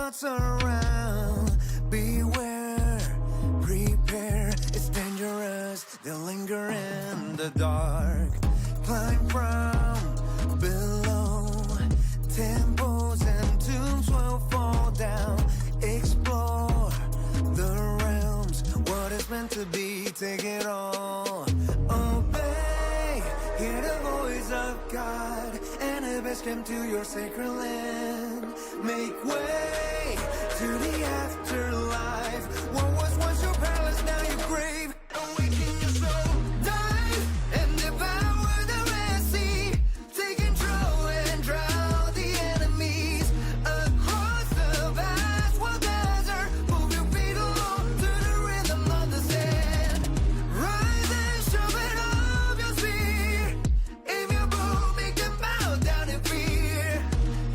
gods around. Beware, prepare, it's dangerous. They'll linger in the dark. Climb from below. Temples and tombs will fall down. Explore the realms. What is meant to be, take it all. Obey, hear the voice of God. Anubis came to your sacred land. Make way to the afterlife. What was once your palace, now your grave. Awaken your soul. Dive and devour the Red Sea. Take control and drown the enemies. Across the vast wild desert, move your feet along to the rhythm of the sand. Rise and sharpen up your spear. Aim your bow, make them bow down in fear.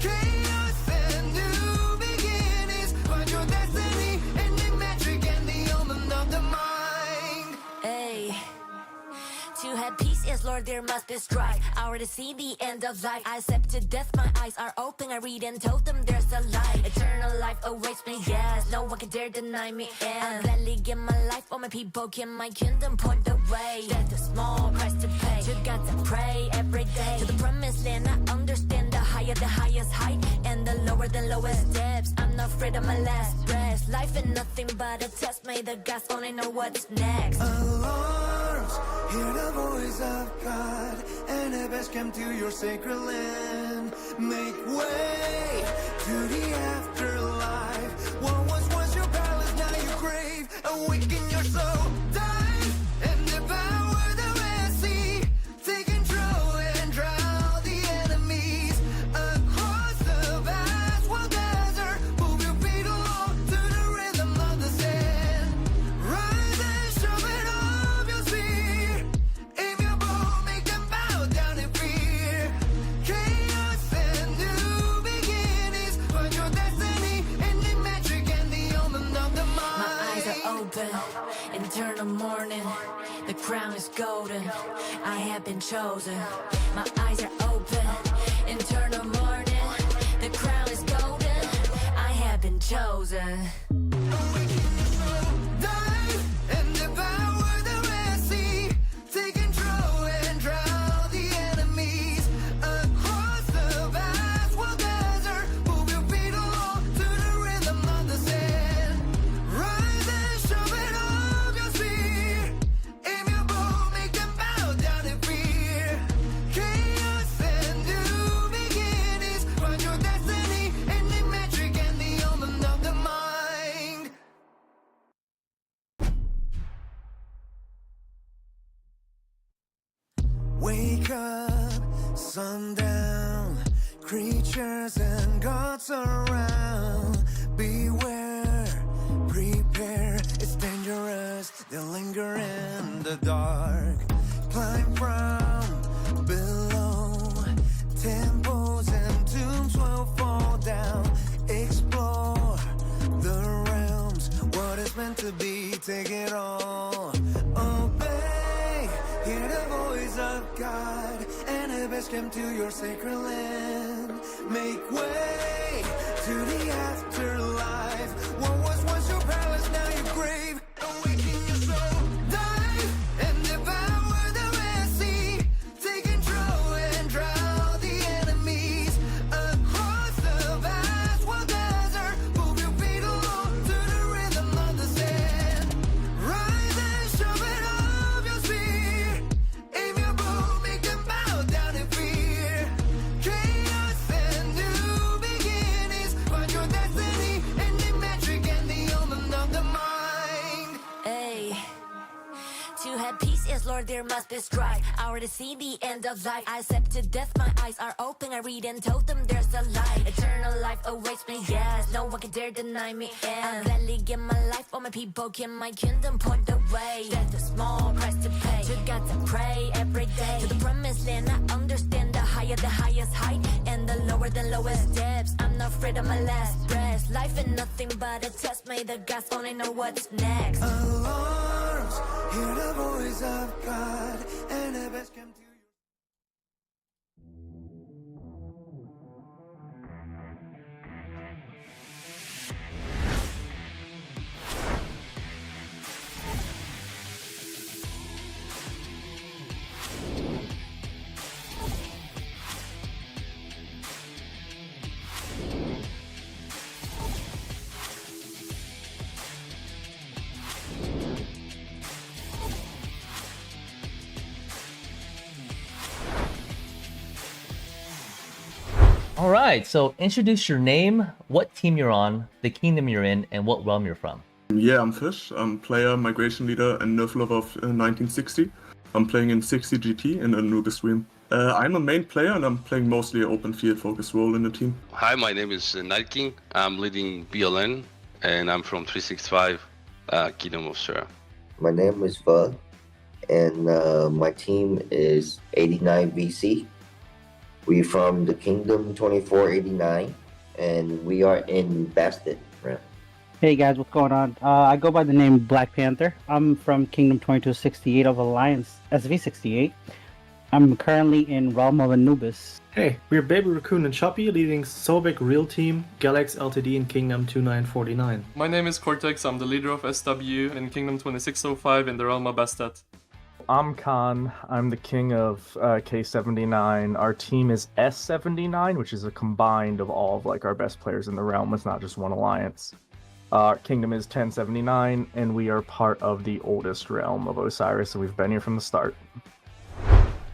Chaos and new beginnings. Find your destiny in the metric and the omen of the mind. Hey, to have peace, yes, Lord, there must be strife. I already see the end of life. I accepted death, my eyes are open. I read and told them there's a light. Eternal life awaits me, yes. No one can dare deny me. And I'll gladly give my life. All my people can my kingdom point the way. Death is small price to pay. To God to pray every day. To the promised land, I understand the higher, the highest height. And the lower, the lowest depths. I'm not afraid of my last breath. Life is nothing but a test. May the gods only know what's next. Alarms, hear the voice of God. Anubis came to your sacred land. Make way to the afterlife. What was once your palace, now your grave. Awaken your soul. Dive and devour the Red Sea. Take control and drown the enemies. Across the vast wild desert, move your feet along to the rhythm of the sand. Rise and sharpen up your spear. Aim your bow, make them bow down in fear. Chaos and new beginnings. Find your destiny in the metric and the omen of the mind. My eyes are open, eternal morning. The crown is golden. I have been chosen. My eyes are open, eternal morning. The crown is golden. I have been chosen. Awaken your soul. Dive and devour the Red Sea. Take control and drown the enemies. Across the vast wild desert, move your feet along to the rhythm of the sand. Rise and sharpen up your spear. Aim your bow, make them bow down in fear. Chaos and new beginnings. Find your destiny in the metric and the omen of the mind. Wake up, sundown, creatures and gods around. Beware, prepare, it's dangerous. They'll linger in the dark. Climb from below. Temples and tombs will fall down. Explore the realms. What is meant to be, take it all. Obey, hear the voice of God. Anubis came to your sacred land. Make way to the afterlife. What was once your palace, now your grave. Awaken your soul. Dive and devour the Red Sea. Take control and drown the enemies. Across the vast wild desert, move your feet along to the rhythm of the sand. Rise and sharpen up your spear. Aim your bow, make them bow down in fear. Chaos and new beginnings. Find your destiny in the metric and the omen of the mind. Hey, to have peace, yes, Lord, there must be strife. I already see the end of life. I accepted death, my eyes are open. I read and told them there's a light. Eternal life awaits me, yes. No one can dare deny me. And I'll gladly give my life. All my people can my kingdom point the way. Death is small price to pay. To God to pray every day. To the promised land, I understand the higher, the highest height. And the lower, the lowest depths. I'm not afraid of my last breath. Life is nothing but a test. May the gods only know what's next. Alarms, hear the voice of God. Anubis came to your right, so introduce your name, what team you're on, the kingdom you're in, and what realm you're from. Yeah, I'm Fish. I'm player, migration leader, and nerf lover of 1960. I'm playing in 60 GT in Anubis realm. I'm a main player and I'm playing mostly an open field focused role in the team. Hi, my name is Night King. I'm leading BLN and I'm from 365 Kingdom of Sura. My name is Bud, and my team is 89VC. We're from the Kingdom 2489, and we are in Bastet. Right? Hey guys, what's going on? I go by the name Black Panther. I'm from Kingdom 2268 of Alliance SV68. I'm currently in Realm of Anubis. Hey, we're Baby Raccoon and Choppy, leading Sobek Real Team, Galax Ltd in Kingdom 2949. My name is Cortex, I'm the leader of SW in Kingdom 2605 in the realm of Bastet. I'm Khan, I'm the king of K79. Our team is S79, which is a combined of all of our best players in the realm. It's not just one alliance. Our kingdom is 1079, and we are part of the oldest realm of Osiris, so we've been here from the start.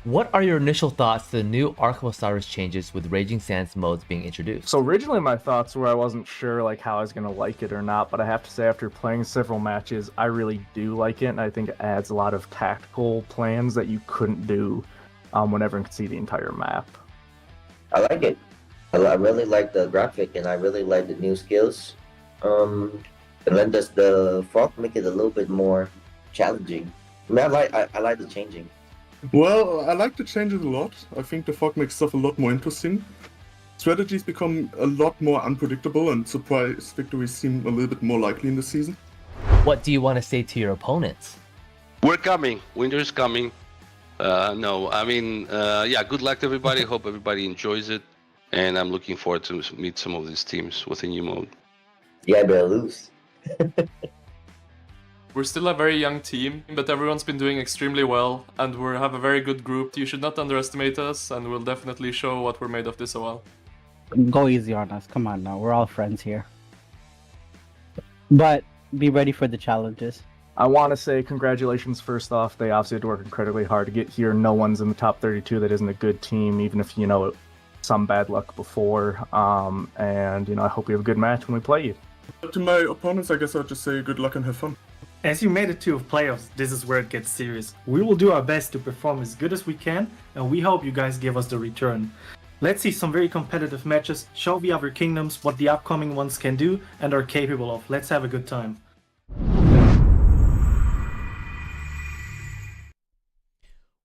What are your initial thoughts to the new Ark of Osiris changes with Raging Sands modes being introduced? So originally my thoughts were I wasn't sure how I was going to like it or not, but I have to say after playing several matches, I really do like it, and I think it adds a lot of tactical plans that you couldn't do when everyone could see the entire map. I like it. I really like the graphic, and I really like the new skills. And then does the fog make it a little bit more challenging? I mean, I like the changing. Well, I like the changes a lot. I think the fog makes stuff a lot more interesting. Strategies become a lot more unpredictable and surprise victories seem a little bit more likely in the season. What do you want to say to your opponents? We're coming. Winter's coming. Good luck to everybody. Hope everybody enjoys it. And I'm looking forward to meet some of these teams with a new mode. Yeah, I better lose. We're still a very young team, but everyone's been doing extremely well, and we have a very good group. You should not underestimate us, and we'll definitely show what we're made of this a while. Go easy on us. Come on now. We're all friends here. But be ready for the challenges. I want to say congratulations first off. They obviously had to work incredibly hard to get here. No one's in the top 32 that isn't a good team, even if, some bad luck before. I hope we have a good match when we play you. To my opponents, I guess I'll just say good luck and have fun. As you made it to playoffs, this is where it gets serious. We will do our best to perform as good as we can, and we hope you guys give us the return. Let's see some very competitive matches, show the other kingdoms what the upcoming ones can do and are capable of. Let's have a good time.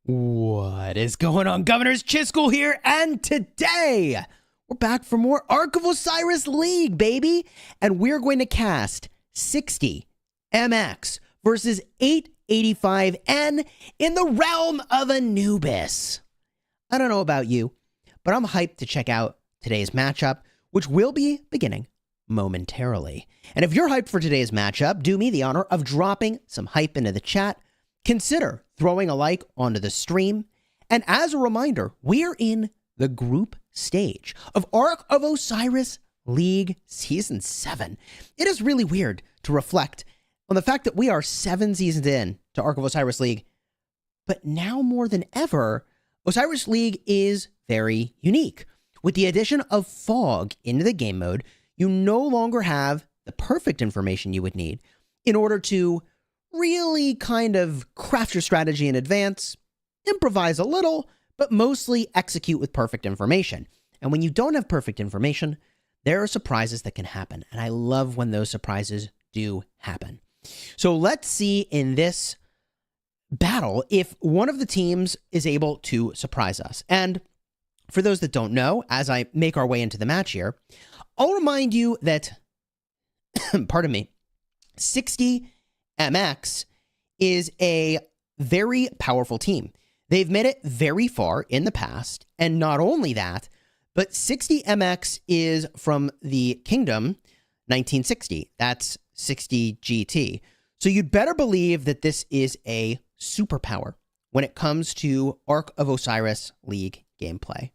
What is going on, Governors? Chiskel here, and today we're back for more Ark of Osiris League, baby! And we're going to cast 60 MX versus 885N in the realm of Anubis. I don't know about you, but I'm hyped to check out today's matchup, which will be beginning momentarily. And if you're hyped for today's matchup, do me the honor of dropping some hype into the chat. Consider throwing a like onto the stream. And as a reminder, we're in the group stage of Ark of Osiris League Season 7. It is really weird to reflect on the fact that we are 7 seasons in to Ark of Osiris League, but now more than ever, Osiris League is very unique. With the addition of fog into the game mode, you no longer have the perfect information you would need in order to really kind of craft your strategy in advance, improvise a little, but mostly execute with perfect information. And when you don't have perfect information, there are surprises that can happen, and I love when those surprises do happen. So let's see in this battle if one of the teams is able to surprise us. And for those that don't know, as I make our way into the match here, I'll remind you that, pardon me, 60 MX is a very powerful team. They've made it very far in the past, and not only that, but 60 MX is from the Kingdom 1960. That's 60 GT. So you'd better believe that this is a superpower when it comes to Ark of Osiris League gameplay.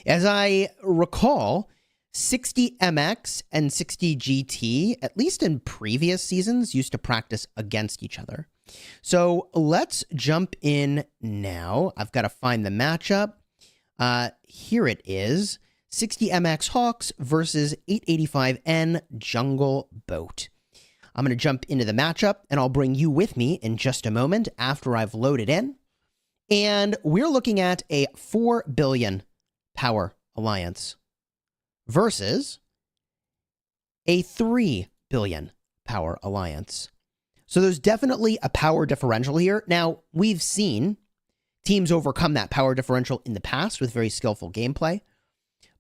As I recall, 60 MX and 60 GT, at least in previous seasons, used to practice against each other. So let's jump in now. I've got to find the matchup. Here it is. 60MX Hawks versus 885N Jungle Boat. I'm going to jump into the matchup, and I'll bring you with me in just a moment after I've loaded in. And we're looking at a 4 billion power alliance versus a 3 billion power alliance. So there's definitely a power differential here. Now, we've seen teams overcome that power differential in the past with very skillful gameplay.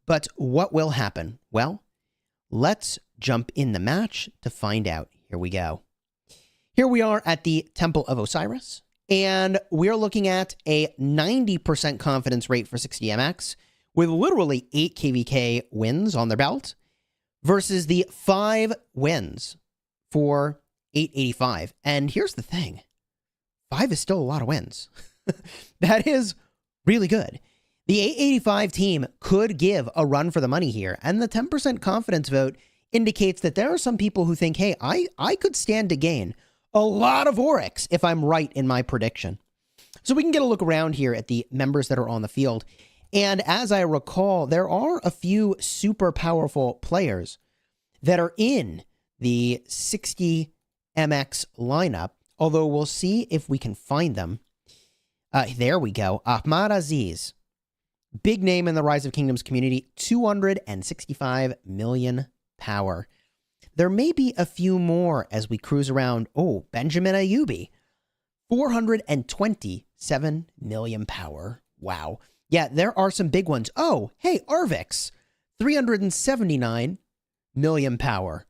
But what will happen? Well, let's jump in the match to find out. Here we go. Here we are at the Temple of Osiris, and we're looking at a 90% confidence rate for 60MX with literally 8 KVK wins on their belt versus the 5 wins for 885. And here's the thing. 5 is still a lot of wins. That is really good. The 885 team could give a run for the money here, and the 10% confidence vote indicates that there are some people who think, hey, I could stand to gain a lot of Oryx if I'm right in my prediction. So we can get a look around here at the members that are on the field. And as I recall, there are a few super powerful players that are in the 60MX lineup, although we'll see if we can find them. There we go. Ahmad Aziz. Big name in the Rise of Kingdoms community, 265 million power. There may be a few more as we cruise around. Oh, Benjamin Ayubi, 427 million power. Wow. Yeah, there are some big ones. Oh, hey, Arvix, 379 million power.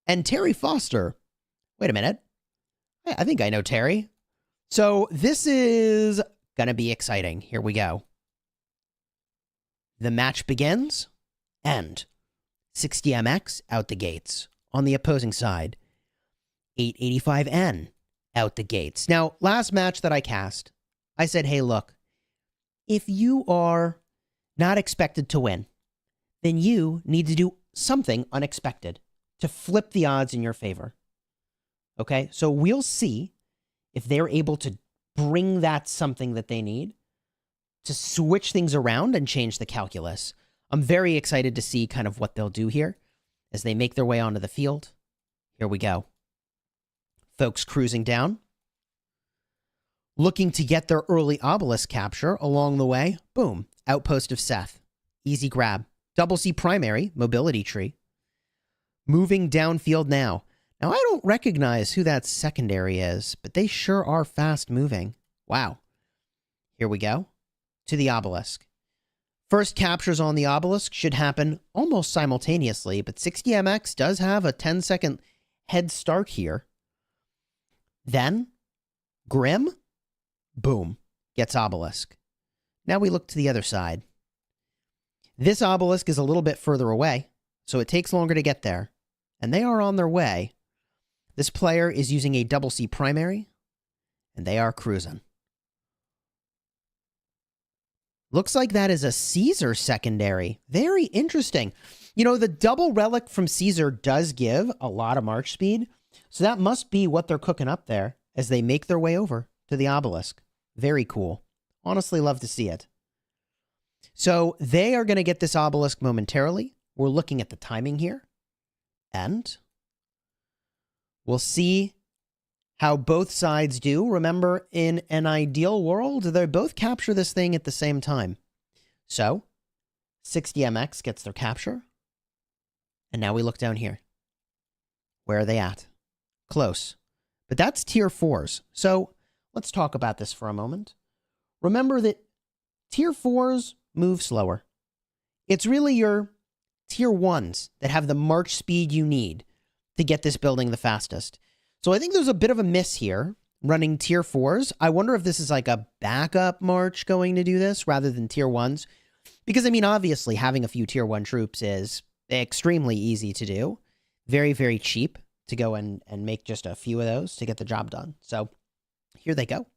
And Terry Foster. Wait a minute. I think I know Terry. So this is going to be exciting. Here we go. The match begins, and 60MX out the gates. On the opposing side, 885N out the gates. Now, last match that I cast, I said, hey, look, if you are not expected to win, then you need to do something unexpected to flip the odds in your favor. Okay, so we'll see if they're able to bring that something that they need to switch things around and change the calculus. I'm very excited to see kind of what they'll do here as they make their way onto the field. Here we go. Folks cruising down, looking to get their early obelisk capture along the way. Boom, Outpost of Seth. Easy grab. Double C primary, mobility tree. Moving downfield now. Now, I don't recognize who that secondary is, but they sure are fast moving. Wow. Here we go. To the obelisk. First captures on the obelisk should happen almost simultaneously, but 60MX does have a 10-second head start here. Then, Grim, boom, gets obelisk. Now we look to the other side. This obelisk is a little bit further away, so it takes longer to get there, and they are on their way. This player is using a double C primary, and they are cruising. Looks like that is a Caesar secondary. Very interesting. You know, the double relic from Caesar does give a lot of march speed, so that must be what they're cooking up there as they make their way over to the obelisk. Very cool. Honestly, love to see it. So they are going to get this obelisk momentarily. We're looking at the timing here, and we'll see how both sides do. Remember, in an ideal world, they both capture this thing at the same time. So, 60MX gets their capture. And now we look down here. Where are they at? Close. But that's tier 4s. So, let's talk about this for a moment. Remember that tier 4s move slower. It's really your tier 1s that have the march speed you need to get this building the fastest. So I think there's a bit of a miss here running tier 4s. I wonder if this is like a backup march going to do this rather than tier 1s. Because, I mean, obviously having a few tier 1 troops is extremely easy to do. Very, very cheap to go and make just a few of those to get the job done. So here they go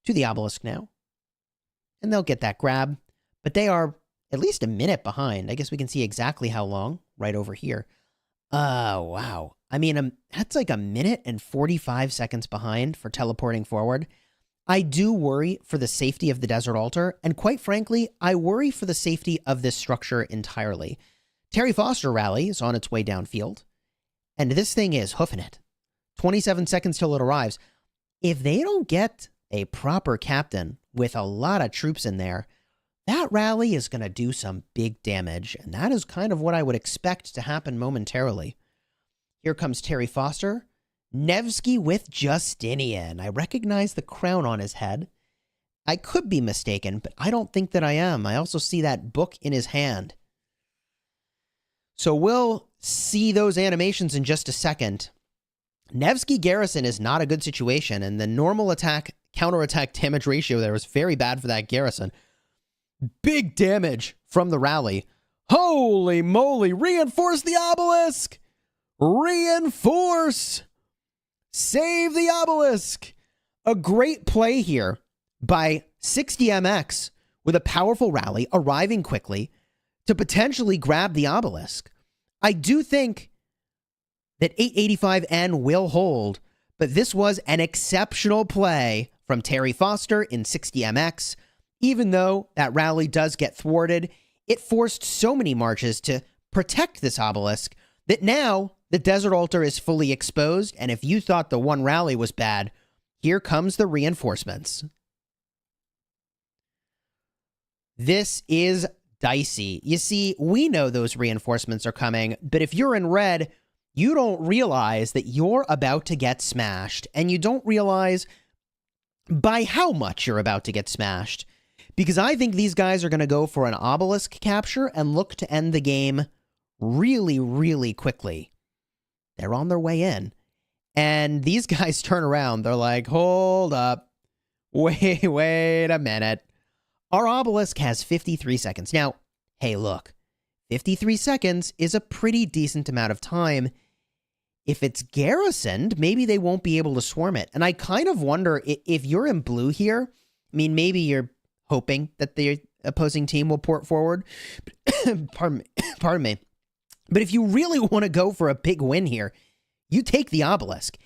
to the obelisk now. And they'll get that grab. But they are at least a minute behind. I guess we can see exactly how long right over here. Wow. I mean, that's like a minute and 45 seconds behind for teleporting forward. I do worry for the safety of the Desert Altar, and quite frankly, I worry for the safety of this structure entirely. Terry Foster rally is on its way downfield, and this thing is hoofing it. 27 seconds till it arrives. If they don't get a proper captain with a lot of troops in there, that rally is going to do some big damage, and that is kind of what I would expect to happen momentarily. Here comes Terry Foster. Nevsky with Justinian. I recognize the crown on his head. I could be mistaken, but I don't think that I am. I also see that book in his hand. So we'll see those animations in just a second. Nevsky Garrison is not a good situation, and the normal attack, counterattack damage ratio there was very bad for that garrison. Big damage from the rally. Holy moly! Reinforce the obelisk! Reinforce! Save the obelisk! A great play here by 60MX with a powerful rally arriving quickly to potentially grab the obelisk. I do think that 885N will hold, but this was an exceptional play from Terry Foster in 60MX. Even though that rally does get thwarted, it forced so many marches to protect this obelisk that now the Desert Altar is fully exposed, and if you thought the one rally was bad, here comes the reinforcements. This is dicey. You see, we know those reinforcements are coming, but if you're in red, you don't realize that you're about to get smashed, and you don't realize by how much you're about to get smashed. Because I think these guys are going to go for an obelisk capture and look to end the game really, really quickly. They're on their way in. And these guys turn around. They're like, hold up. Wait a minute. Our obelisk has 53 seconds. Now, hey, look. 53 seconds is a pretty decent amount of time. If it's garrisoned, maybe they won't be able to swarm it. And I kind of wonder if you're in blue here. I mean, maybe you're hoping that the opposing team will port forward. Pardon me. But if you really want to go for a big win here, you take the obelisk.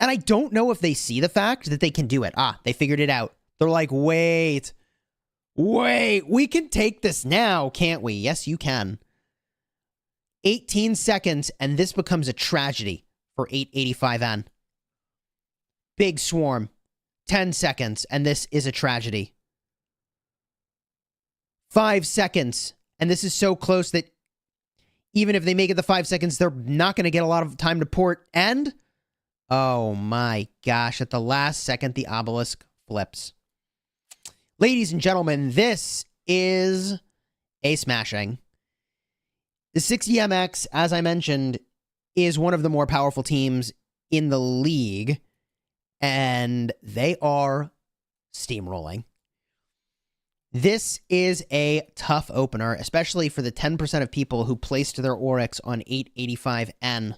And I don't know if they see the fact that they can do it. They figured it out. They're like, wait, we can take this now, can't we? Yes, you can. 18 seconds, and this becomes a tragedy for 885N. Big swarm. 10 seconds, and this is a tragedy. 5 seconds, and this is so close that even if they make it the 5 seconds, they're not going to get a lot of time to port. And, oh my gosh, at the last second, the obelisk flips. Ladies and gentlemen, this is a smashing. The 60MX, as I mentioned, is one of the more powerful teams in the league, and they are steamrolling. This is a tough opener, especially for the 10% of people who placed their Oryx on 885N.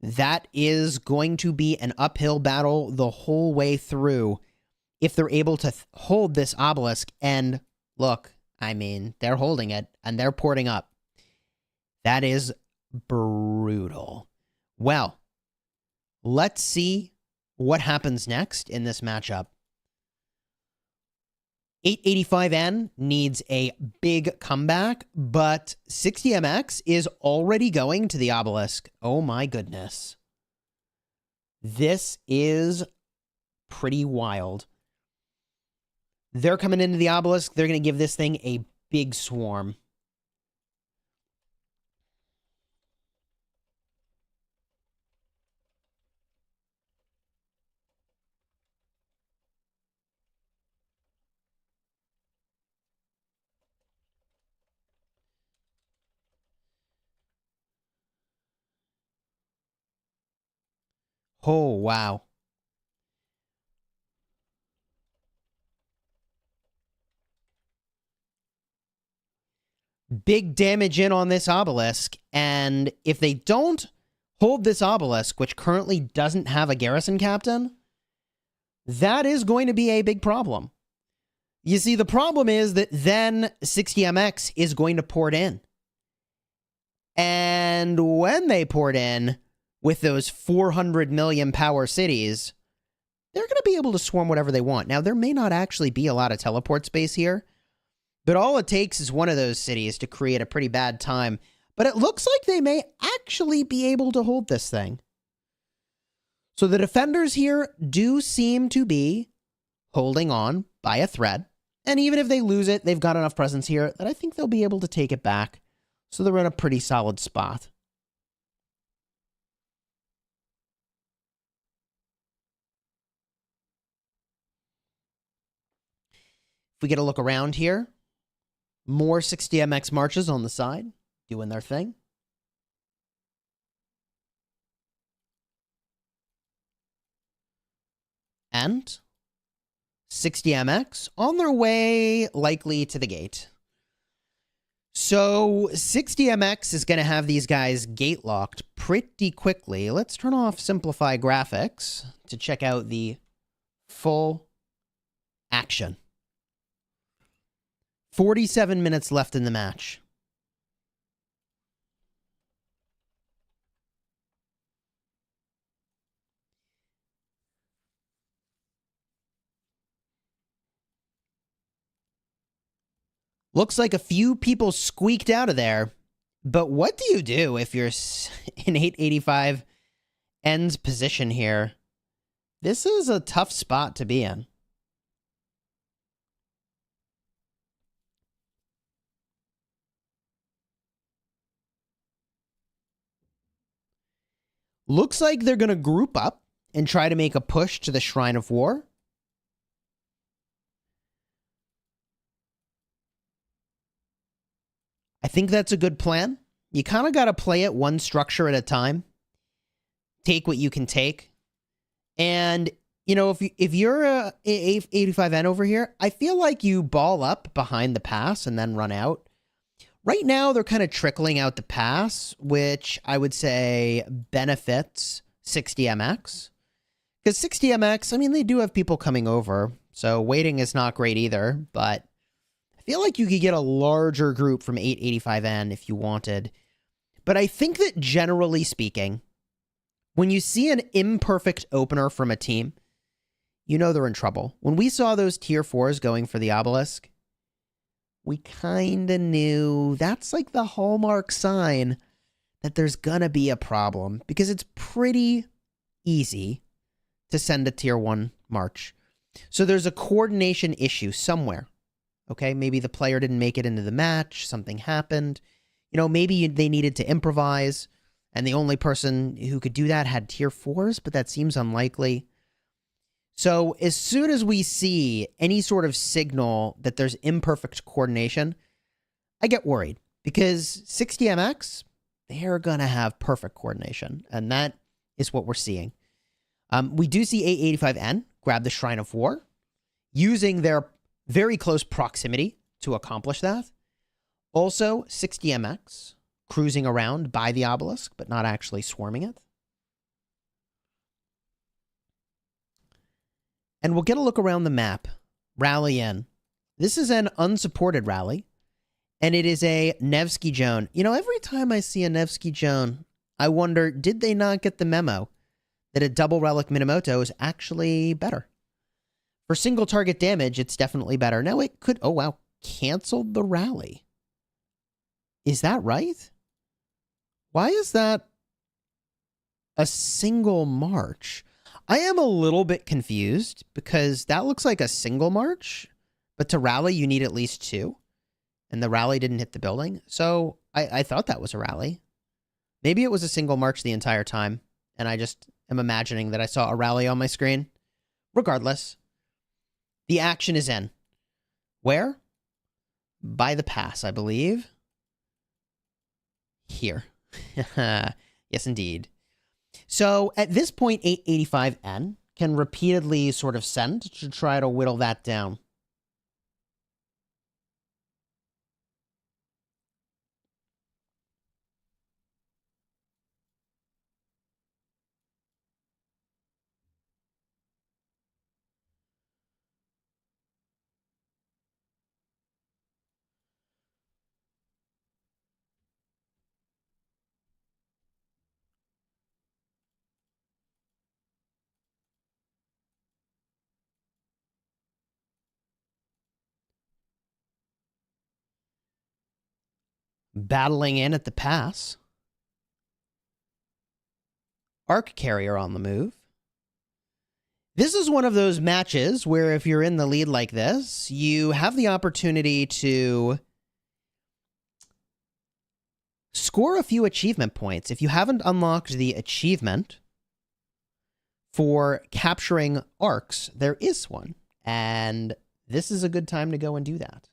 That is going to be an uphill battle the whole way through if they're able to hold this obelisk. And look, I mean, they're holding it and they're porting up. That is brutal. Well, let's see what happens next in this matchup. 885N needs a big comeback, but 60MX is already going to the obelisk. Oh my goodness. This is pretty wild. They're coming into the obelisk. They're going to give this thing a big swarm. Oh, wow. Big damage in on this obelisk, and if they don't hold this obelisk, which currently doesn't have a garrison captain, that is going to be a big problem. You see, the problem is that then 60MX is going to port in. And when they port in with those 400 million power cities, they're going to be able to swarm whatever they want. Now, there may not actually be a lot of teleport space here, but all it takes is one of those cities to create a pretty bad time. But it looks like they may actually be able to hold this thing. So the defenders here do seem to be holding on by a thread. And even if they lose it, they've got enough presence here that I think they'll be able to take it back. So they're in a pretty solid spot. If we get a look around here, more 60MX marches on the side, doing their thing. And 60MX on their way likely to the gate. So 60MX is going to have these guys gate locked pretty quickly. Let's turn off Simplify Graphics to check out the full action. 47 minutes left in the match. Looks like a few people squeaked out of there. But what do you do if you're in 885 ends position here? This is a tough spot to be in. Looks like they're going to group up and try to make a push to the Shrine of War. I think that's a good plan. You kind of got to play it one structure at a time. Take what you can take. And, you know, if you're a 85N over here, I feel like you ball up behind the pass and then run out. Right now, they're kind of trickling out the pass, which I would say benefits 60MX. Because 60MX, I mean, they do have people coming over, so waiting is not great either, but I feel like you could get a larger group from 885N if you wanted. But I think that generally speaking, when you see an imperfect opener from a team, you know they're in trouble. When we saw those tier 4s going for the obelisk, we kind of knew that's like the hallmark sign that there's gonna be a problem, because it's pretty easy to send a tier 1 march. So there's a coordination issue somewhere. Okay, maybe the player didn't make it into the match, something happened. You know, maybe they needed to improvise, and the only person who could do that had tier 4s, but that seems unlikely. So as soon as we see any sort of signal that there's imperfect coordination, I get worried, because 60MX, they're going to have perfect coordination, and that is what we're seeing. We do see 885N grab the Shrine of War, using their very close proximity to accomplish that. Also, 60MX cruising around by the obelisk, but not actually swarming it. And we'll get a look around the map. Rally in. This is an unsupported rally, and it is a Nevsky Joan. You know, every time I see a Nevsky Joan, I wonder, did they not get the memo that a double relic Minamoto is actually better? For single target damage, it's definitely better. Now it could, oh wow, canceled the rally. Is that right? Why is that a single march? I am a little bit confused, because that looks like a single march, but to rally you need at least 2, and the rally didn't hit the building. So I thought that was a rally. Maybe it was a single march the entire time, and I just am imagining that I saw a rally on my screen. Regardless, the action is in. Where? By the pass, I believe. Here. Yes, indeed. So at this point, 885N can repeatedly sort of send to try to whittle that down. battling in at the pass. Arc Carrier on the move. This is one of those matches where if you're in the lead like this, you have the opportunity to score a few achievement points. If you haven't unlocked the achievement for capturing arcs, there is one. And this is a good time to go and do that.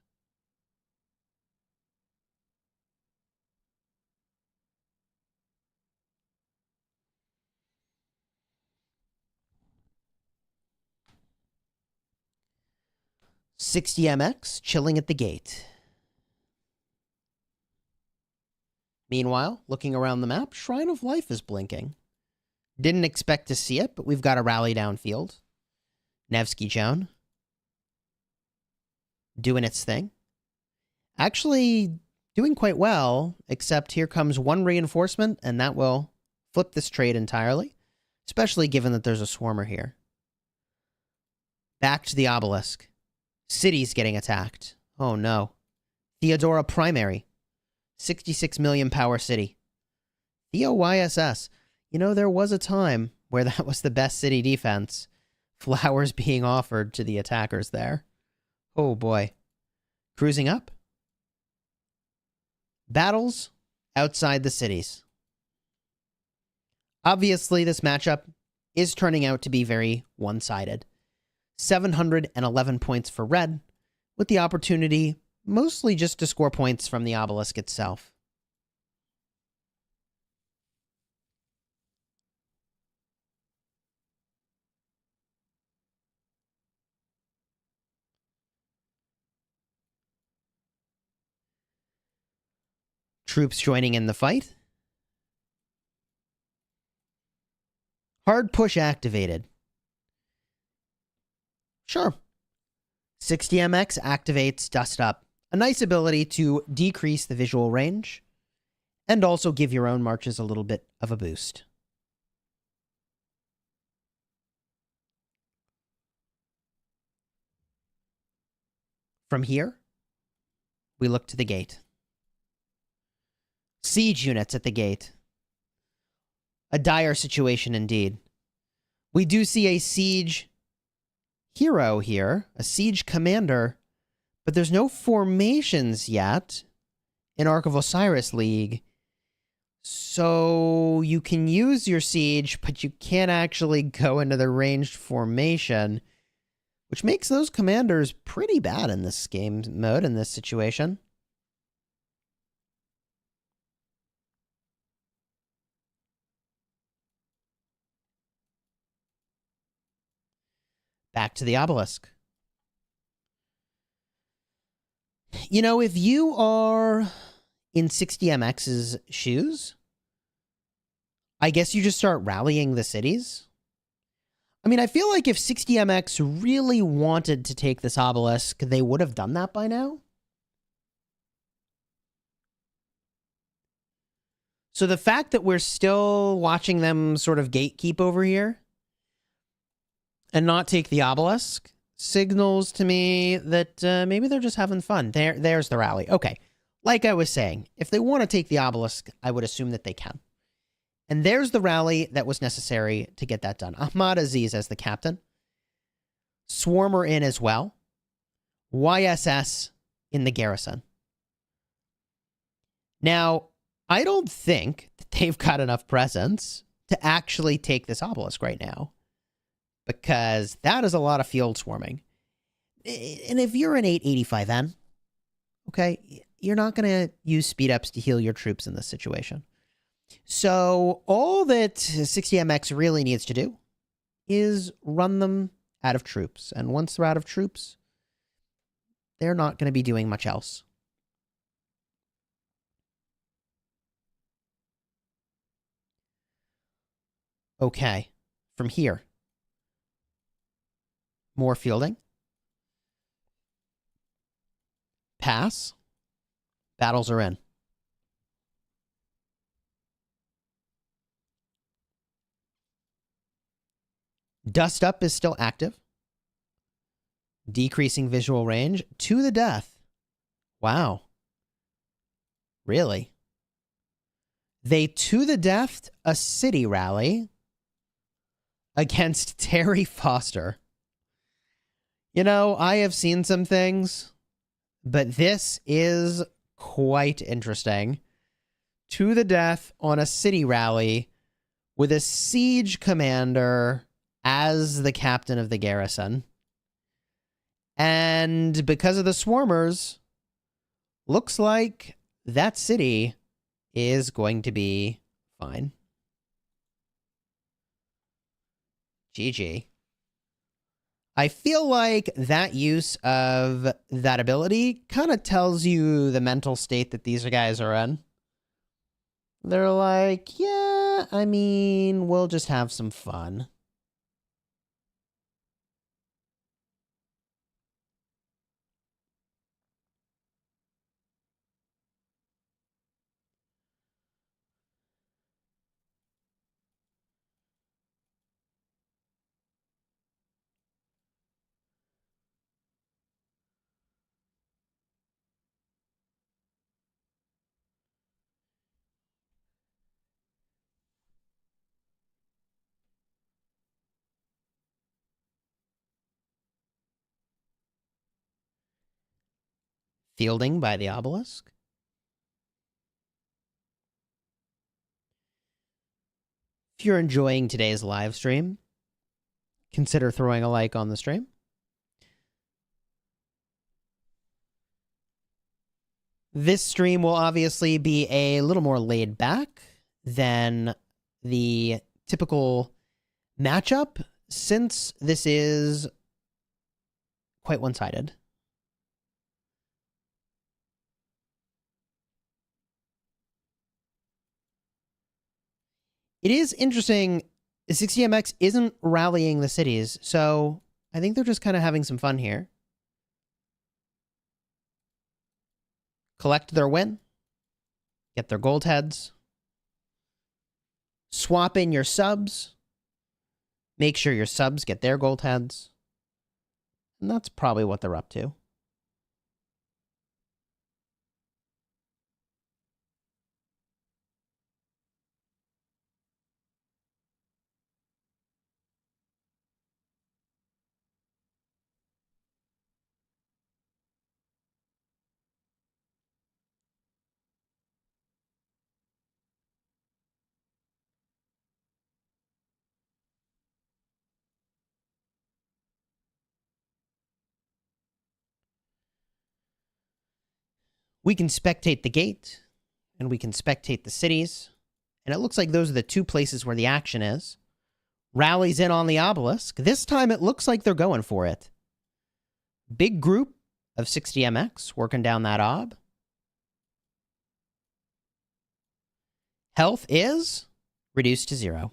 $60MX chilling at the gate. Meanwhile, looking around the map, Shrine of Life is blinking. Didn't expect to see it, but we've got a rally downfield. Nevsky Joan doing its thing. Actually doing quite well, except here comes one reinforcement, and that will flip this trade entirely, especially given that there's a swarmer here. Back to the obelisk. City's getting attacked. Oh no. Theodora Primary. 66 million power city. Theo YSS. You know, there was a time where that was the best city defense. Flowers being offered to the attackers there. Oh boy. Cruising up. Battles outside the cities. Obviously, this matchup is turning out to be very one-sided. 711 points for red, with the opportunity mostly just to score points from the obelisk itself. Troops joining in the fight. Hard push activated. Sure. 60MX activates Dust Up, a nice ability to decrease the visual range and also give your own marches a little bit of a boost. From here, we look to the gate. Siege units at the gate. A dire situation indeed. We do see a siege hero here, a siege commander, but there's no formations yet in Ark of Osiris League. So you can use your siege, but you can't actually go into the ranged formation, which makes those commanders pretty bad in this game mode, in this situation. Back to the obelisk. You know, if you are in 60MX's shoes, I guess you just start rallying the cities. I mean, I feel like if 60MX really wanted to take this obelisk, they would have done that by now. So the fact that we're still watching them sort of gatekeep over here and not take the obelisk signals to me that maybe they're just having fun. There's the rally. Okay. Like I was saying, if they want to take the obelisk, I would assume that they can. And there's the rally that was necessary to get that done. Ahmad Aziz as the captain. Swarmer in as well. YSS in the garrison. Now, I don't think that they've got enough presence to actually take this obelisk right now, because that is a lot of field swarming. And if you're an 885N, okay, you're not going to use speed ups to heal your troops in this situation. So all that 60MX really needs to do is run them out of troops. And once they're out of troops, they're not going to be doing much else. Okay, from here. More fielding. Pass. Battles are in. Dust Up is still active. Decreasing visual range to the death. Wow. Really? They to the death a city rally against Terry Foster. You know, I have seen some things, but this is quite interesting. To the death on a city rally with a siege commander as the captain of the garrison. And because of the swarmers, looks like that city is going to be fine. GG. I feel like that use of that ability kind of tells you the mental state that these guys are in. They're like, yeah, I mean, we'll just have some fun. Fielding by the obelisk. If you're enjoying today's live stream, consider throwing a like on the stream. This stream will obviously be a little more laid back than the typical matchup, since this is quite one-sided. It is interesting, 60MX isn't rallying the cities, so I think they're just kind of having some fun here. Collect their win. Get their gold heads. Swap in your subs. Make sure your subs get their gold heads. And that's probably what they're up to. We can spectate the gate, and we can spectate the cities. And it looks like those are the two places where the action is. Rallies in on the obelisk. This time it looks like they're going for it. Big group of 60MX working down that ob. Health is reduced to 0.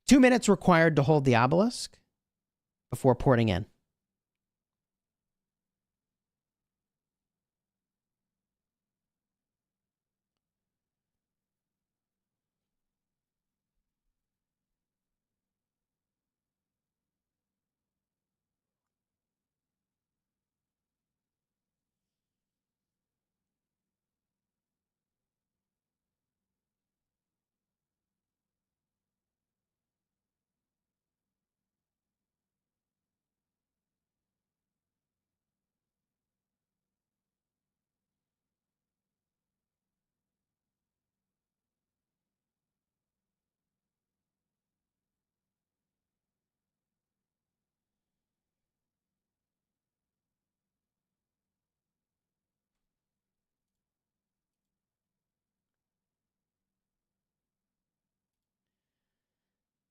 2 minutes required to hold the obelisk before porting in.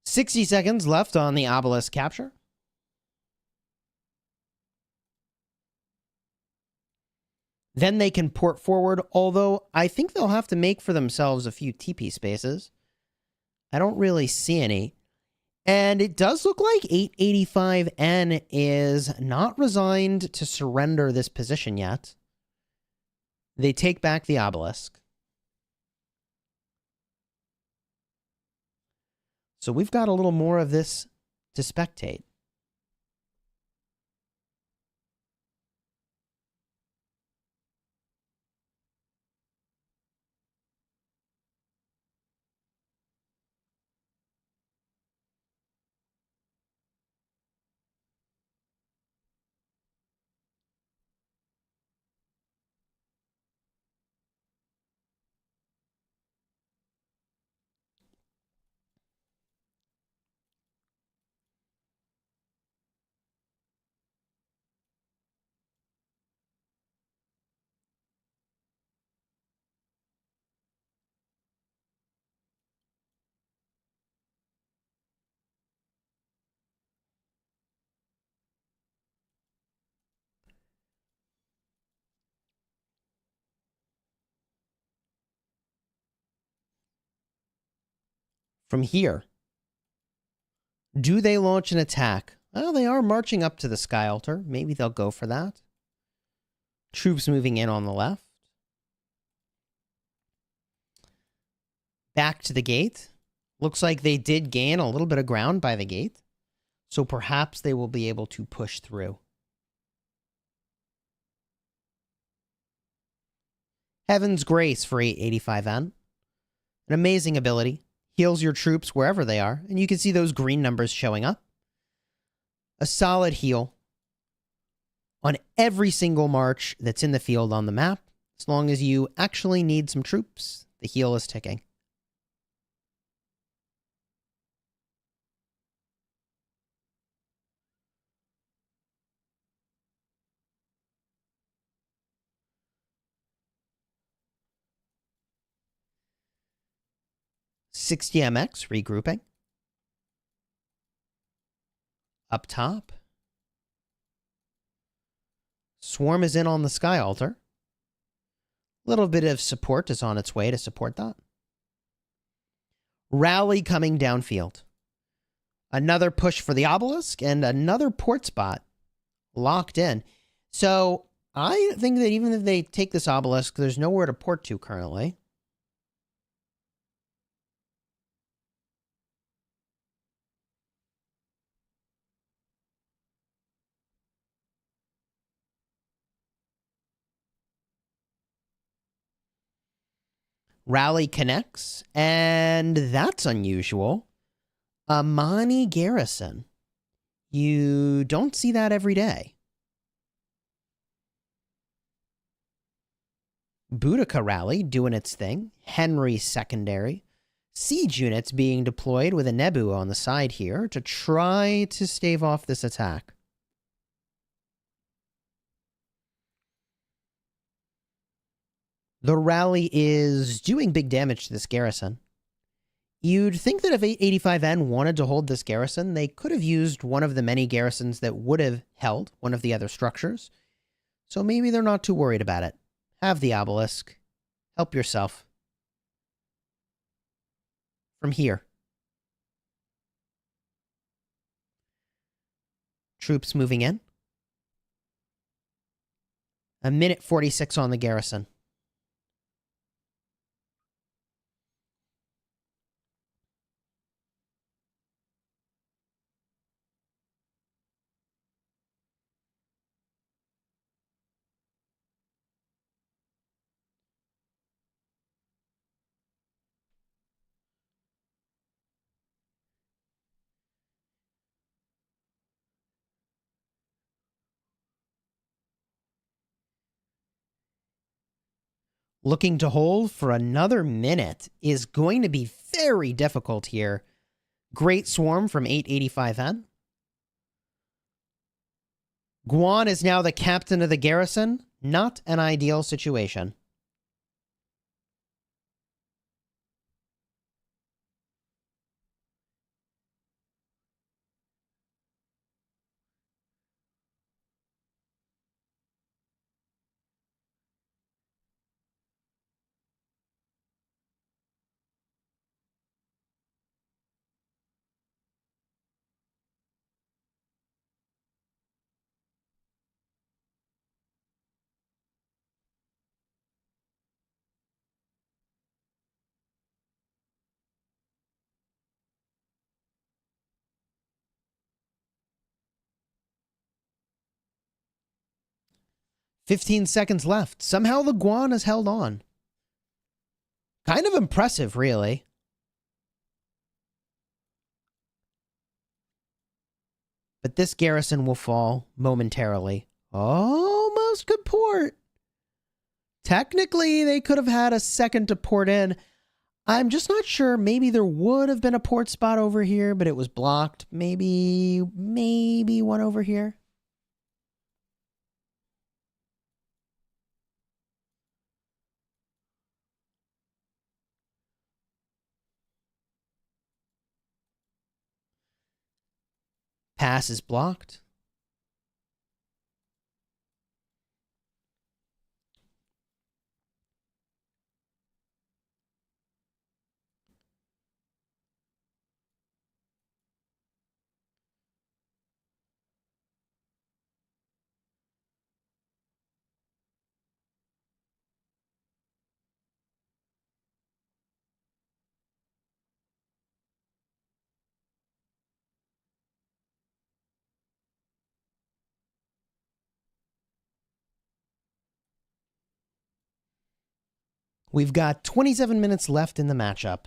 $60 seconds left on the obelisk capture. Then they can port forward, although I think they'll have to make for themselves a few TP spaces. I don't really see any. And it does look like 885N is not resigned to surrender this position yet. They take back the obelisk. So we've got a little more of this to spectate. From here, do they launch an attack? Well, they are marching up to the Sky Altar. Maybe they'll go for that. Troops moving in on the left. Back to the gate. Looks like they did gain a little bit of ground by the gate. So perhaps they will be able to push through. Heaven's Grace for 885N. An amazing ability. Heals your troops wherever they are. And you can see those green numbers showing up. A solid heal on every single march that's in the field on the map. As long as you actually need some troops, the heal is ticking. $60MX regrouping. Up top. Swarm is in on the Sky Altar. A little bit of support is on its way to support that. Rally coming downfield. Another push for the obelisk and another port spot locked in. So I think that even if they take this obelisk, there's nowhere to port to currently. Rally connects, and that's unusual. Amani Garrison. You don't see that every day. Boudica Rally doing its thing. Henry secondary. Siege units being deployed with a Nebu on the side here to try to stave off this attack. The rally is doing big damage to this garrison. You'd think that if 885N wanted to hold this garrison, they could have used one of the many garrisons that would have held one of the other structures. So maybe they're not too worried about it. Have the obelisk. Help yourself. From here. Troops moving in. 1:46 on the garrison. Looking to hold for another minute is going to be very difficult here. Great swarm from 885N. Guan is now the captain of the garrison. Not an ideal situation. "15 seconds left. Somehow the Guan has held on. Kind of impressive, really. But this garrison will fall momentarily. Almost could port. Technically, they could have had a second to port in. I'm just not sure. Maybe there would have been a port spot over here, but it was blocked. Maybe one over here. Pass is blocked. We've got 27 minutes left in the matchup.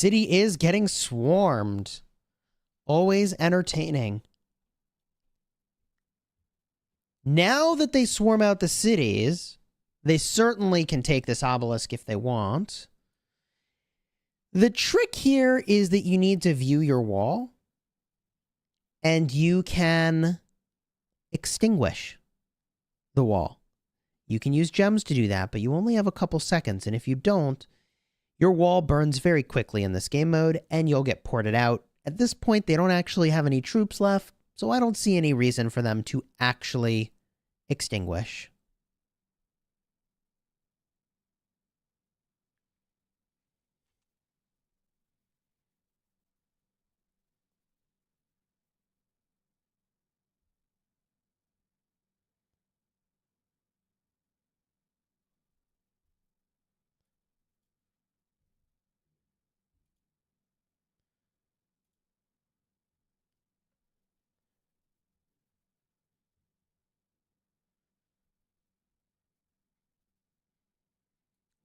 City is getting swarmed. Always entertaining. Now that they swarm out the cities, they certainly can take this obelisk if they want. The trick here is that you need to view your wall, and you can extinguish the wall. You can use gems to do that, but you only have a couple seconds, and if you don't, your wall burns very quickly in this game mode, and you'll get ported out. At this point, they don't actually have any troops left, so I don't see any reason for them to actually extinguish.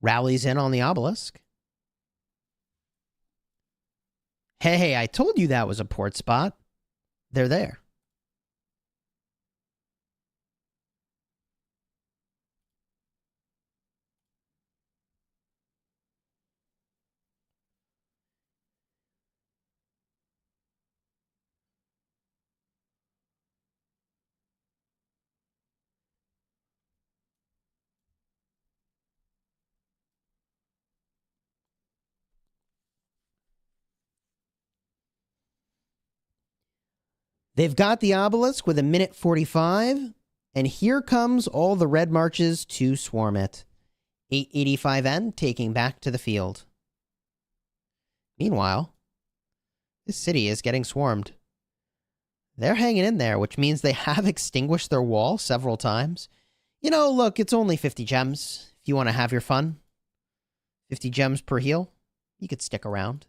Rallies in on the obelisk. Hey, I told you that was a port spot. They're there. They've got the obelisk with a minute 45, and here comes all the red marches to swarm it. 885N taking back to the field. Meanwhile, this city is getting swarmed. They're hanging in there, which means they have extinguished their wall several times. You know, look, it's only 50 gems. If you want to have your fun, 50 gems per heal, you could stick around.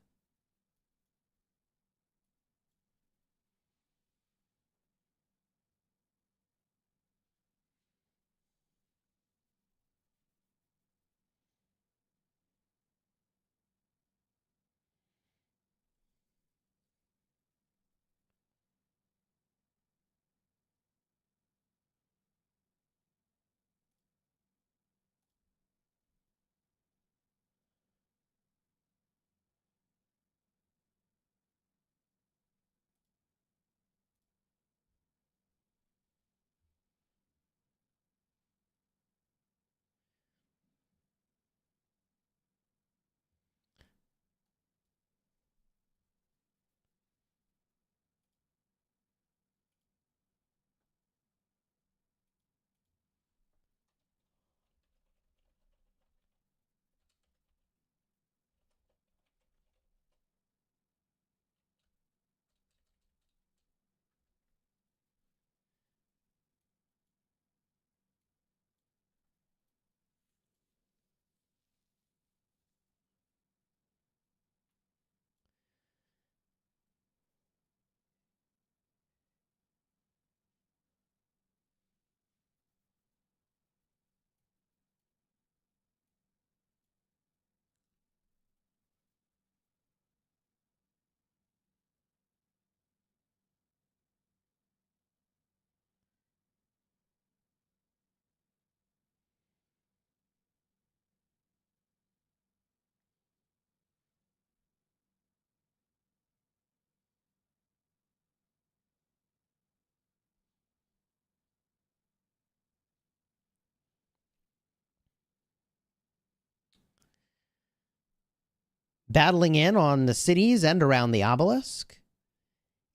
Battling in on the cities and around the obelisk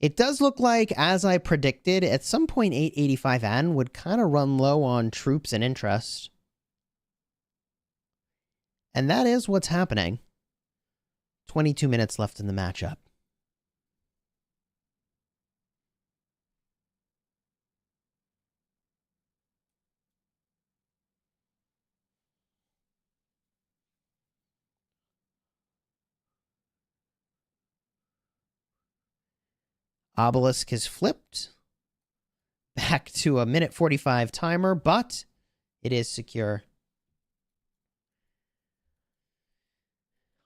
It does look like, as I predicted, at some point 885N would kind of run low on troops and interest. And that is what's happening. 22 minutes left in the matchup. Obelisk is flipped. Back to a minute 45 timer, but it is secure.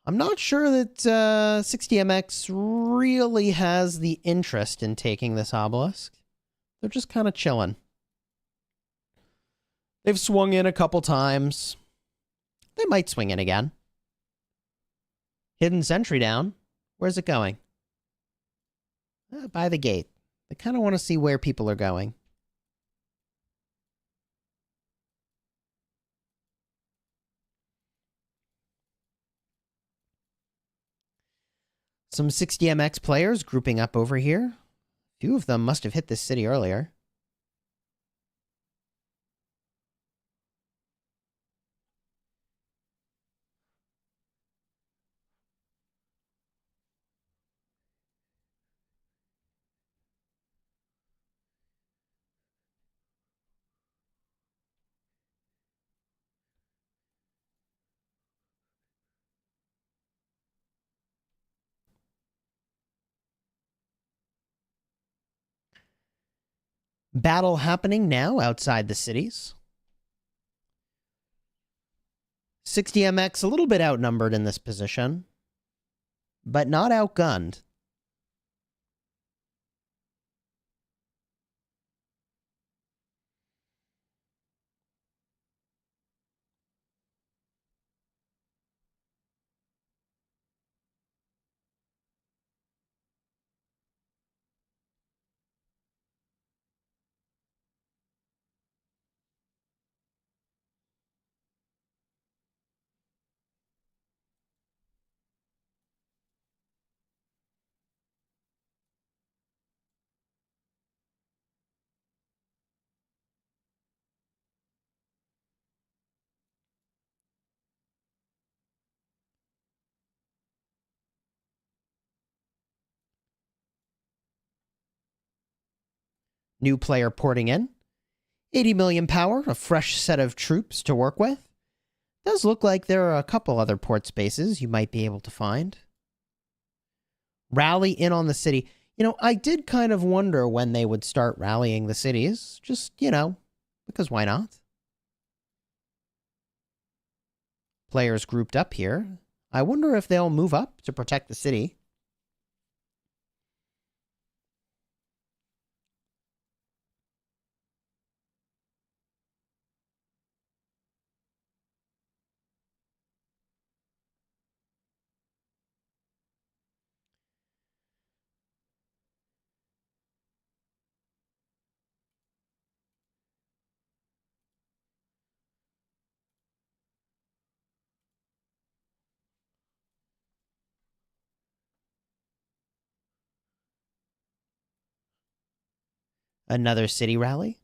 I'm not sure that 60MX really has the interest in taking this obelisk. They're just kind of chilling. They've swung in a couple times. They might swing in again. Hidden sentry down. Where's it going? By the gate. I kind of want to see where people are going. Some 60MX players grouping up over here. A few of them must have hit this city earlier. Battle happening now outside the cities. 60MX a little bit outnumbered in this position, but not outgunned. New player porting in. 80 million power, a fresh set of troops to work with. Does look like there are a couple other port spaces you might be able to find. Rally in on the city. You know, I did kind of wonder when they would start rallying the cities. Just, you know, because why not? Players grouped up here. I wonder if they'll move up to protect the city. Another city rally.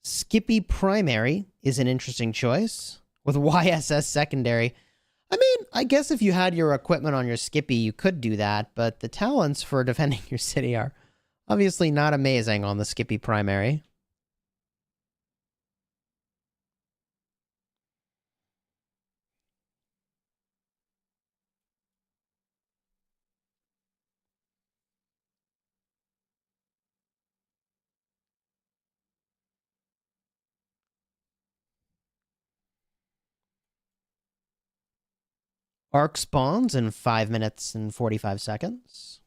Skippy primary is an interesting choice, with YSS secondary. I mean, I guess if you had your equipment on your Skippy, you could do that, but the talents for defending your city are obviously not amazing on the Skippy primary. Arc spawns in 5 minutes and 45 seconds.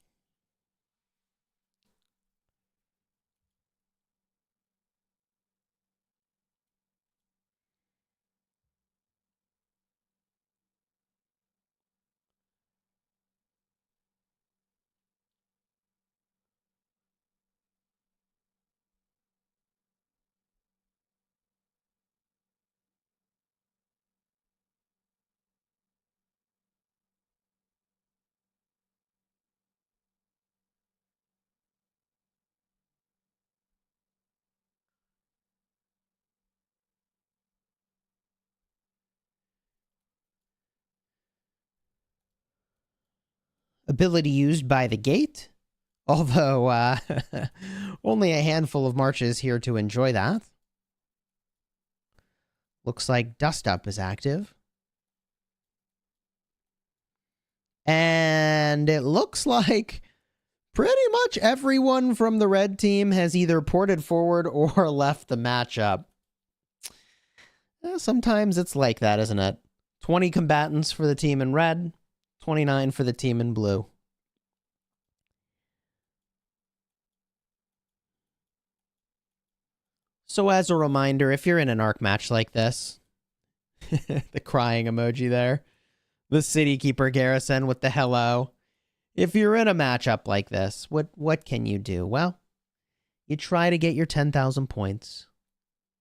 ability used by the gate, although only a handful of marches here to enjoy that. Looks like Dust Up is active. And it looks like pretty much everyone from the red team has either ported forward or left the matchup. Sometimes it's like that, isn't it? 20 combatants for the team in red, 29 for the team in blue. So as a reminder, if you're in an ARC match like this, the crying emoji there, the City Keeper Garrison with the hello. If you're in a matchup like this, what can you do? Well, you try to get your 10,000 points,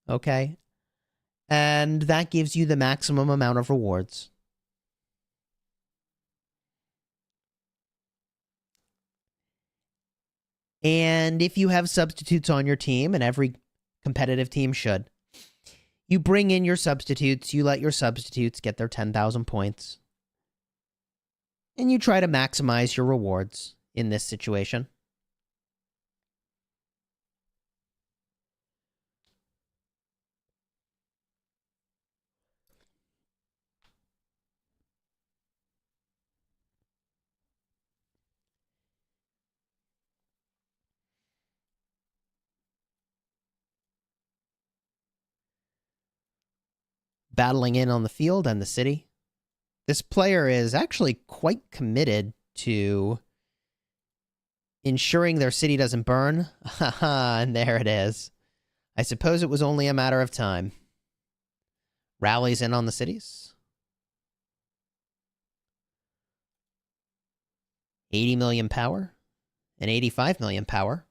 okay? And that gives you the maximum amount of rewards. And if you have substitutes on your team, and every competitive team should, you bring in your substitutes, you let your substitutes get their 10,000 points, and you try to maximize your rewards in this situation. Battling in on the field and the city. This player is actually quite committed to ensuring their city doesn't burn. Haha, and there it is. I suppose it was only a matter of time. Rallies in on the cities. 80 million power and 85 million power.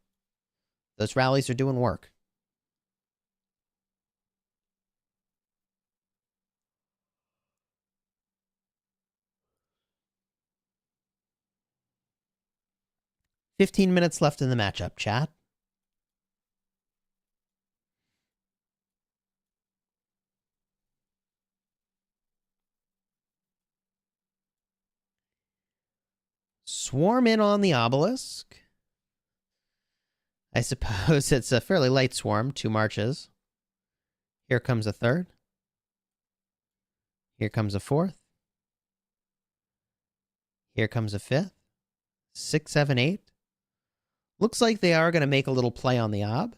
Those rallies are doing work. "15 minutes left in the matchup, chat. Swarm in on the obelisk. I suppose it's a fairly light swarm, 2 marches. Here comes a third. Here comes a fourth. Here comes a fifth. 6, 7, 8. Looks like they are going to make a little play on the ob.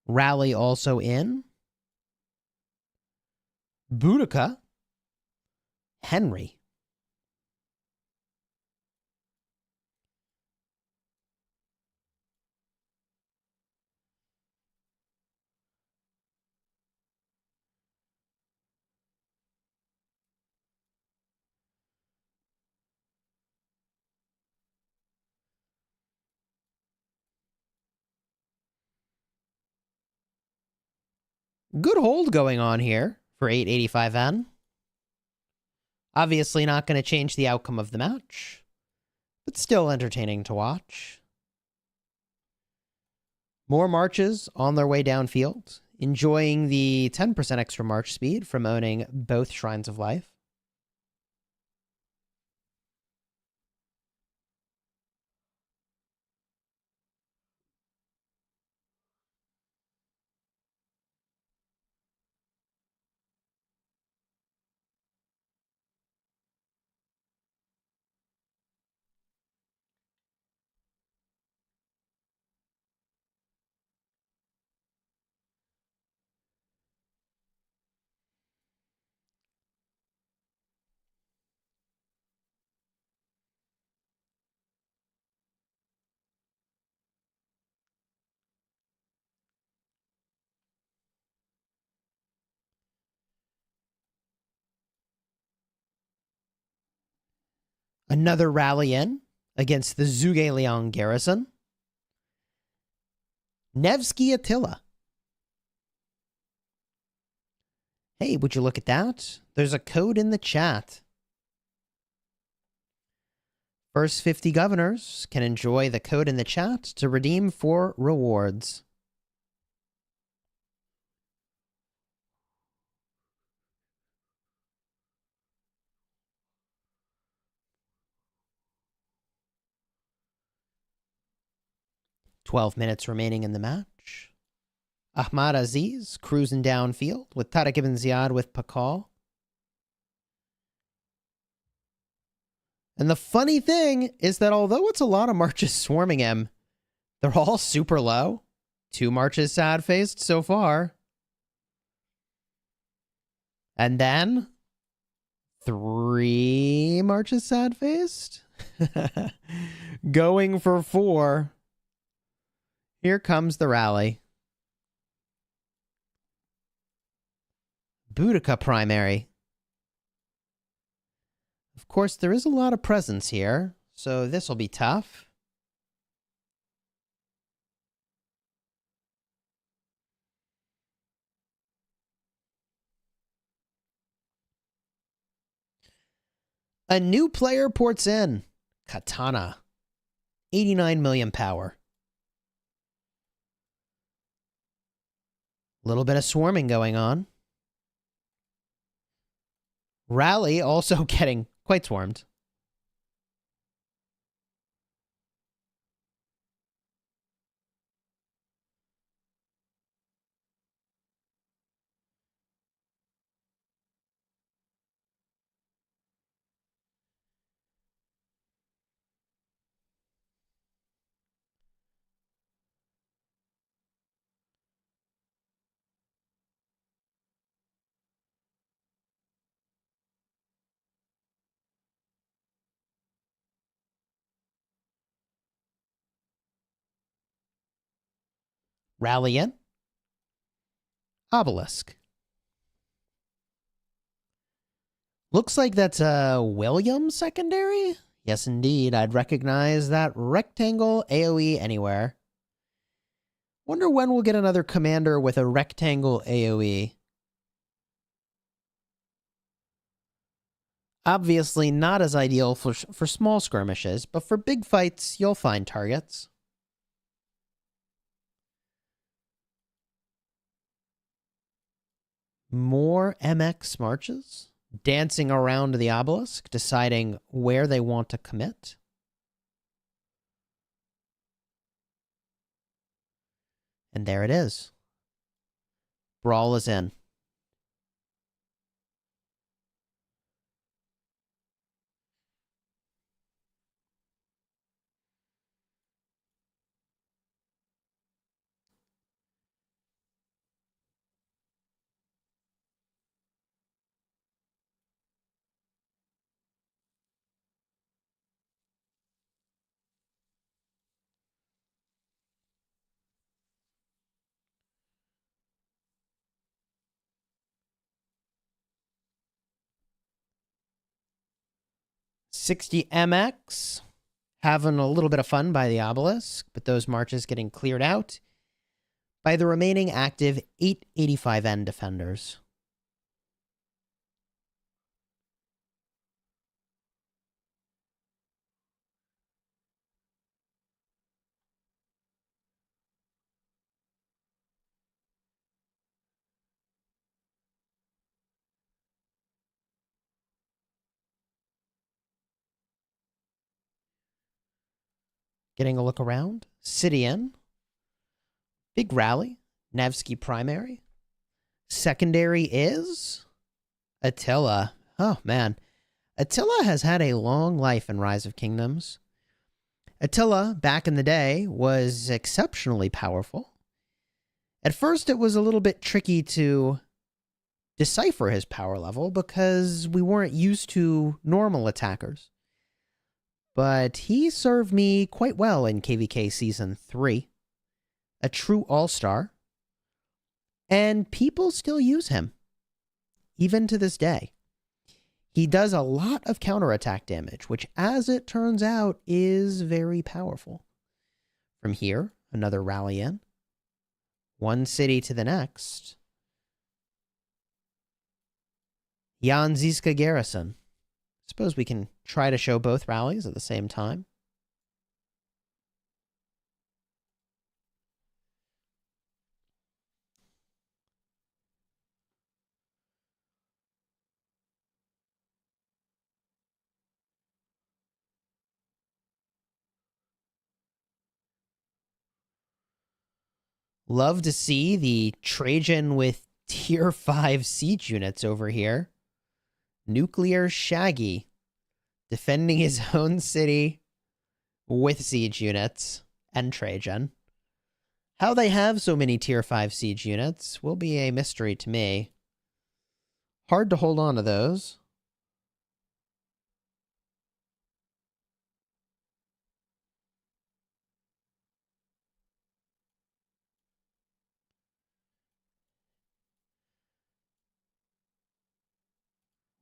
Rally also in. Boudica. Henry. Good hold going on here for 885N. Obviously not going to change the outcome of the match, but still entertaining to watch. More marches on their way downfield, enjoying the 10% extra march speed from owning both Shrines of Life. Another rally in against the Zhuge garrison. Nevsky Attila. Hey, would you look at that? There's a code in the chat. First 50 governors can enjoy the code in the chat to redeem for rewards. "12 minutes remaining in the match. Ahmad Aziz cruising downfield with Tariq Ibn Ziyad with Pakal. And the funny thing is that although it's a lot of marches swarming him, they're all super low. 2 marches sad-faced so far. And then 3 marches sad-faced. Going for 4. Here comes the rally. Boudica primary. Of course, there is a lot of presence here, so this will be tough. A new player ports in. Katana. 89 million power. A little bit of swarming going on. Rally also getting quite swarmed. Rally in. Obelisk. Looks like that's a Williams secondary? Yes, indeed. I'd recognize that rectangle AoE anywhere. Wonder when we'll get another commander with a rectangle AoE. Obviously not as ideal for small skirmishes, but for big fights, you'll find targets. More MX marches, dancing around the obelisk, deciding where they want to commit. And there it is. Brawl is in. .60 MX having a little bit of fun by the obelisk, but those marches getting cleared out by the remaining active 885N defenders. Getting a look around. City in. Big rally. Nevsky primary. Secondary is Attila. Oh, man. Attila has had a long life in Rise of Kingdoms. Attila, back in the day, was exceptionally powerful. At first, it was a little bit tricky to decipher his power level because we weren't used to normal attackers. But he served me quite well in KVK Season 3. A true all-star. And people still use him. Even to this day. He does a lot of counterattack damage, which, as it turns out, is very powerful. From here, another rally in. One city to the next. Jan Zizka Garrison. Suppose we can try to show both rallies at the same time. Love to see the Trajan with tier 5 siege units over here. Nuclear Shaggy defending his own city with siege units and Trajan. How they have so many tier 5 siege units will be a mystery to me. Hard to hold on to those.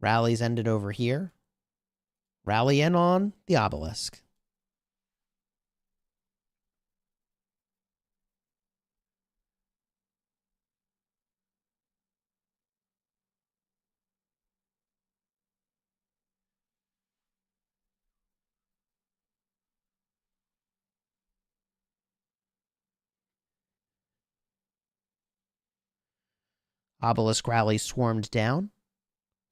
Rallies ended over here. Rally in on the obelisk. Obelisk rally swarmed down.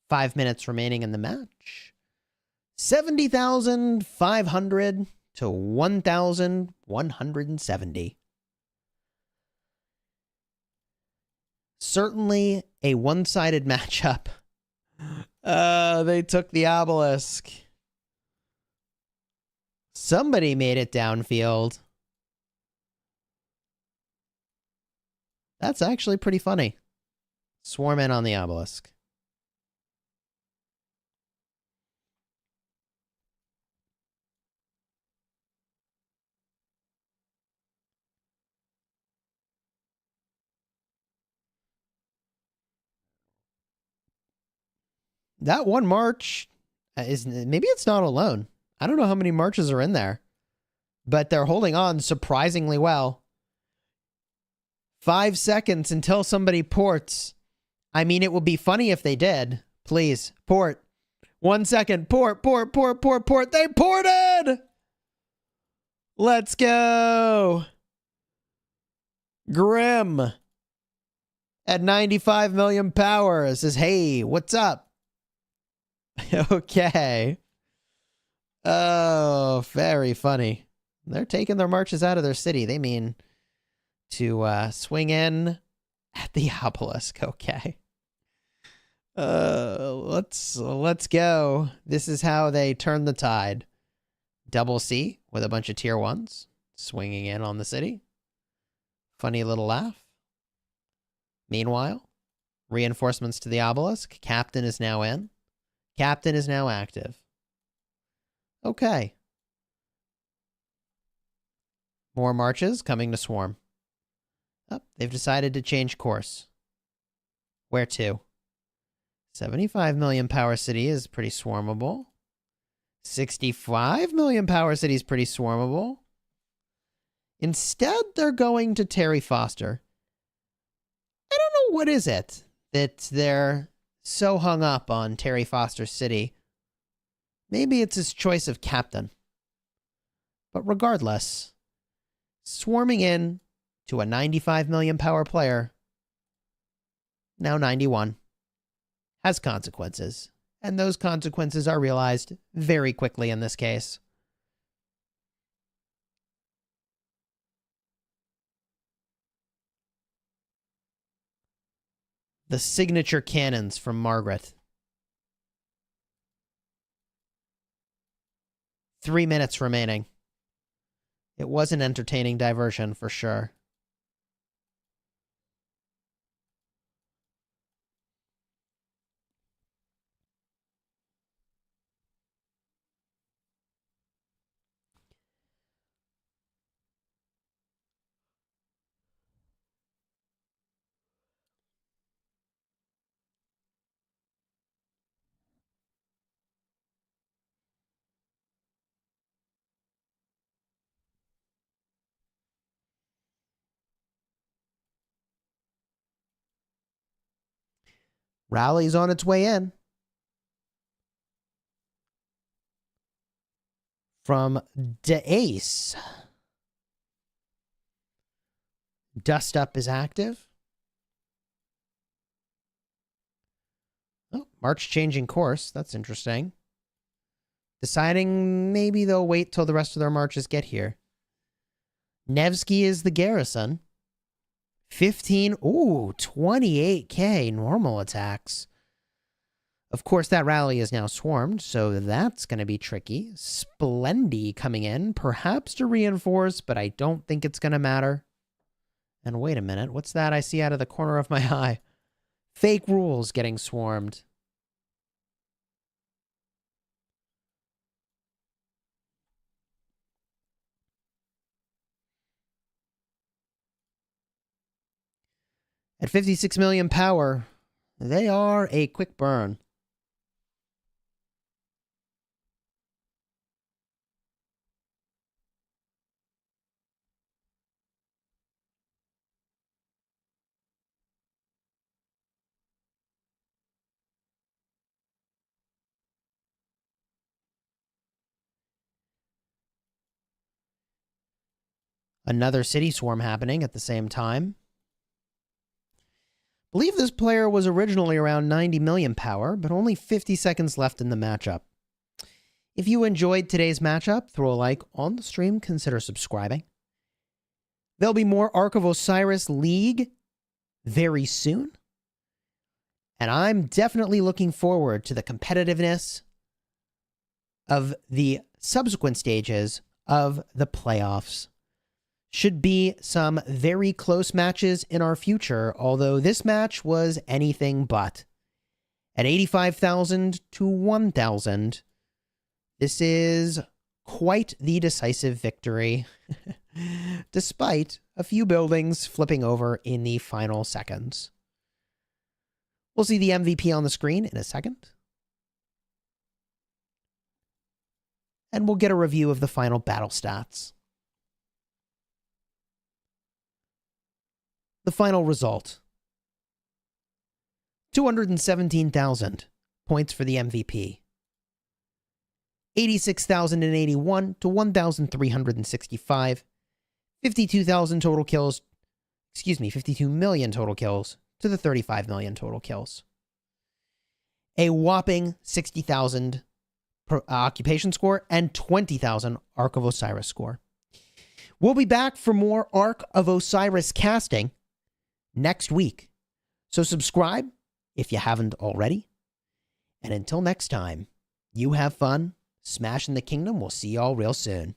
5 minutes remaining in the match. 70,500 to 1,170. Certainly a one-sided matchup. They took the obelisk. Somebody made it downfield. That's actually pretty funny. Swarm in on the obelisk. That one march is, maybe it's not alone. I don't know how many marches are in there, but they're holding on surprisingly well. 5 seconds until somebody ports. I mean, it would be funny if they did. Please, port. 1 second. Port. They ported! Let's go. Grim at 95 million power says, hey, what's up? Okay. Oh, very funny. They're taking their marches out of their city. They mean to swing in at the obelisk. Okay. Let's go. This is how they turn the tide. Double C with a bunch of tier 1s swinging in on the city. Funny little laugh. Meanwhile, reinforcements to the obelisk. Captain is now in. Captain is now active. Okay. More marches coming to swarm. Oh, they've decided to change course. Where to? 75 million power city is pretty swarmable. 65 million power city is pretty swarmable. Instead, they're going to Terry Foster. I don't know what is it that they're so hung up on Terry Foster's city. Maybe it's his choice of captain. But regardless, swarming in to a 95 million power player, now 91, has consequences. And those consequences are realized very quickly in this case. The signature cannons from Margaret. 3 minutes remaining. It was an entertaining diversion for sure. Rally's on its way in. from DeAce. Dust Up is active. Oh, March changing course. That's interesting. Deciding maybe they'll wait till the rest of their marches get here. Nevsky is the garrison. 15, ooh, 28k normal attacks. Of course, that rally is now swarmed, so that's going to be tricky. Splendy coming in, perhaps to reinforce, but I don't think it's going to matter. And wait a minute, what's that I see out of the corner of my eye? Fake rules getting swarmed. At 56 million power, they are a quick burn. Another city swarm happening at the same time. Believe this player was originally around 90 million power, but only 50 seconds left in the matchup. If you enjoyed today's matchup, throw a like on the stream, consider subscribing. There'll be more Ark of Osiris League very soon. And I'm definitely looking forward to the competitiveness of the subsequent stages of the playoffs. Should be some very close matches in our future, although this match was anything but. At 85,000 to 1,000, this is quite the decisive victory, despite a few buildings flipping over in the final seconds. We'll see the MVP on the screen in a second. And we'll get a review of the final battle stats. The final result. 217,000 points for the MVP. 86,081 to 1,365. 52,000 total kills. 52 million total kills to the 35 million total kills. A whopping 60,000 occupation score and 20,000 Ark of Osiris score. We'll be back for more Ark of Osiris casting next week. So subscribe if you haven't already. And until next time, you have fun smashing the kingdom. We'll see y'all real soon.